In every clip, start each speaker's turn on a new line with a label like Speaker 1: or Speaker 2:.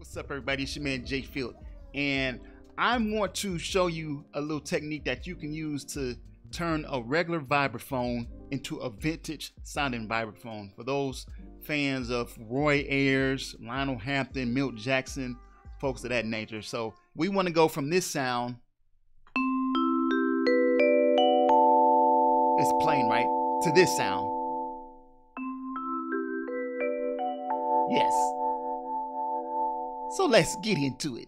Speaker 1: What's up, everybody? It's your man JFILT'S, and I want to show you a little technique that you can use to turn a regular vibraphone into a vintage sounding vibraphone. For those fans of Roy Ayers, Lionel Hampton, Milt Jackson, folks of that nature. So we want to go from this sound, it's plain, right, to this sound. Yes. So let's get into it.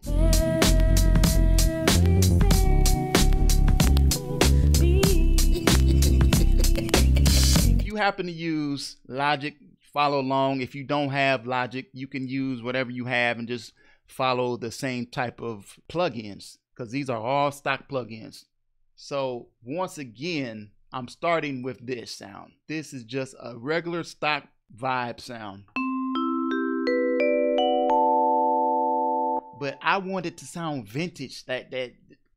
Speaker 1: If you happen to use Logic, follow along. If you don't have Logic, you can use whatever you have and just follow the same type of plugins, because these are all stock plugins. So once again, I'm starting with this sound. This is just a regular stock vibe sound. But I want it to sound vintage, that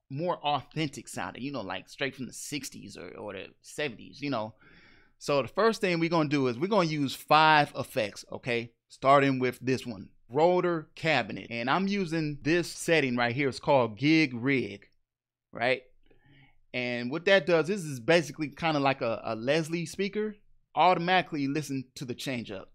Speaker 1: more authentic sounding, you know, like straight from the 60s or the 70s, you know. So the first thing we're going to do is we're going to use 5 effects, okay? Starting with this one, rotor cabinet. And I'm using this setting right here. It's called Gig Rig, right? And what that does, this is basically kind of like a Leslie speaker. Automatically listen to the change up.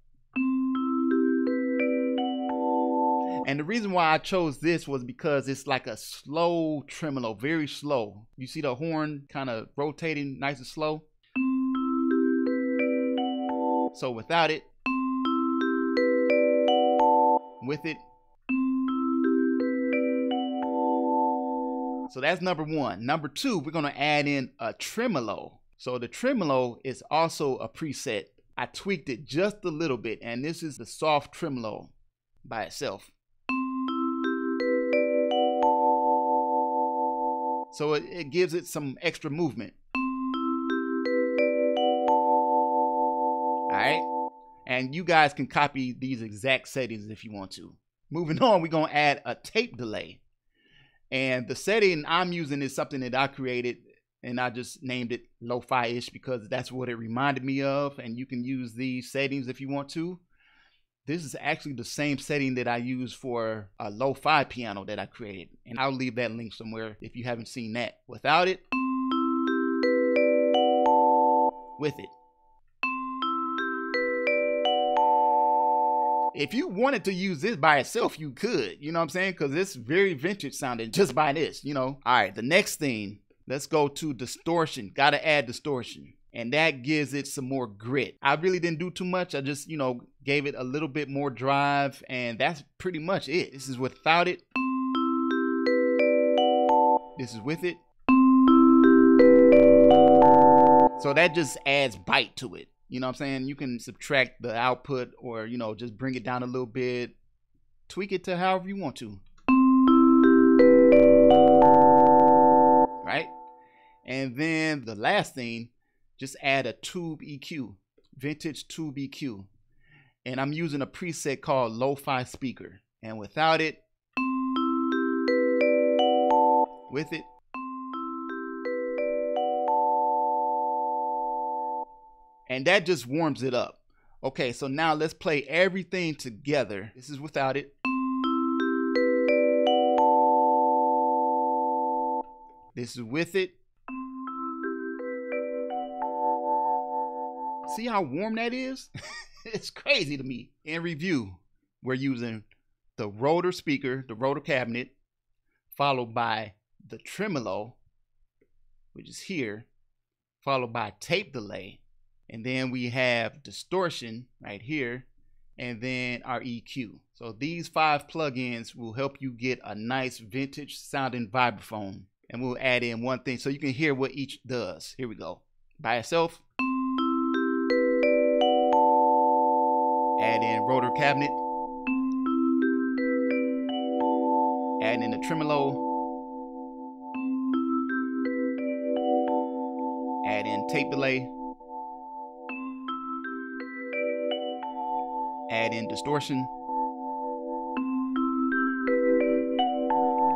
Speaker 1: And the reason why I chose this was because it's like a slow tremolo, very slow. You see the horn kind of rotating nice and slow. So without it, with it. So that's number 1. Number 2, we're gonna add in a tremolo. So the tremolo is also a preset. I tweaked it just a little bit, and this is the soft tremolo by itself. So it gives it some extra movement. All right. And you guys can copy these exact settings if you want to. Moving on, we're going to add a tape delay. And the setting I'm using is something that I created, and I just named it lo-fi-ish because that's what it reminded me of. And you can use these settings if you want to. This is actually the same setting that I use for a lo-fi piano that I created. And I'll leave that link somewhere if you haven't seen that. Without it, with it. If you wanted to use this by itself, you could, you know what I'm saying? Because it's very vintage sounding just by this, you know. All right, the next thing, let's go to distortion. Got to add distortion. And that gives it some more grit. I really didn't do too much. I just, you know, gave it a little bit more drive, and that's pretty much it. This is without it. This is with it. So that just adds bite to it. You know what I'm saying? You can subtract the output or, you know, just bring it down a little bit. Tweak it to however you want to. Right? And then the last thing, just add a tube EQ, vintage tube EQ. And I'm using a preset called Lo-Fi Speaker. And without it, with it, and that just warms it up. Okay, so now let's play everything together. This is without it. This is with it. See how warm that is? It's crazy to me. In review, we're using the rotor speaker, the rotor cabinet, followed by the tremolo, which is here, followed by tape delay. And then we have distortion right here, and then our EQ. So these 5 plugins will help you get a nice vintage sounding vibraphone. And we'll add in one thing so you can hear what each does. Here we go. By itself. Add in rotor cabinet. Add in the tremolo. Add in tape delay. Add in distortion.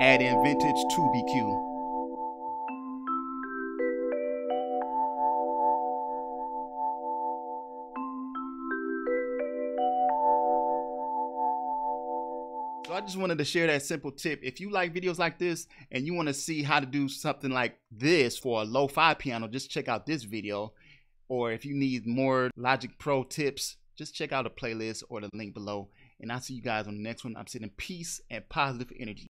Speaker 1: Add in vintage tube EQ. I just wanted to share that simple tip. If you like videos like this and you want to see how to do something like this for a lo-fi piano, just check out this video. Or if you need more Logic Pro tips, just check out the playlist or the link below. And I'll see you guys on the next one. I'm sending peace and positive energy.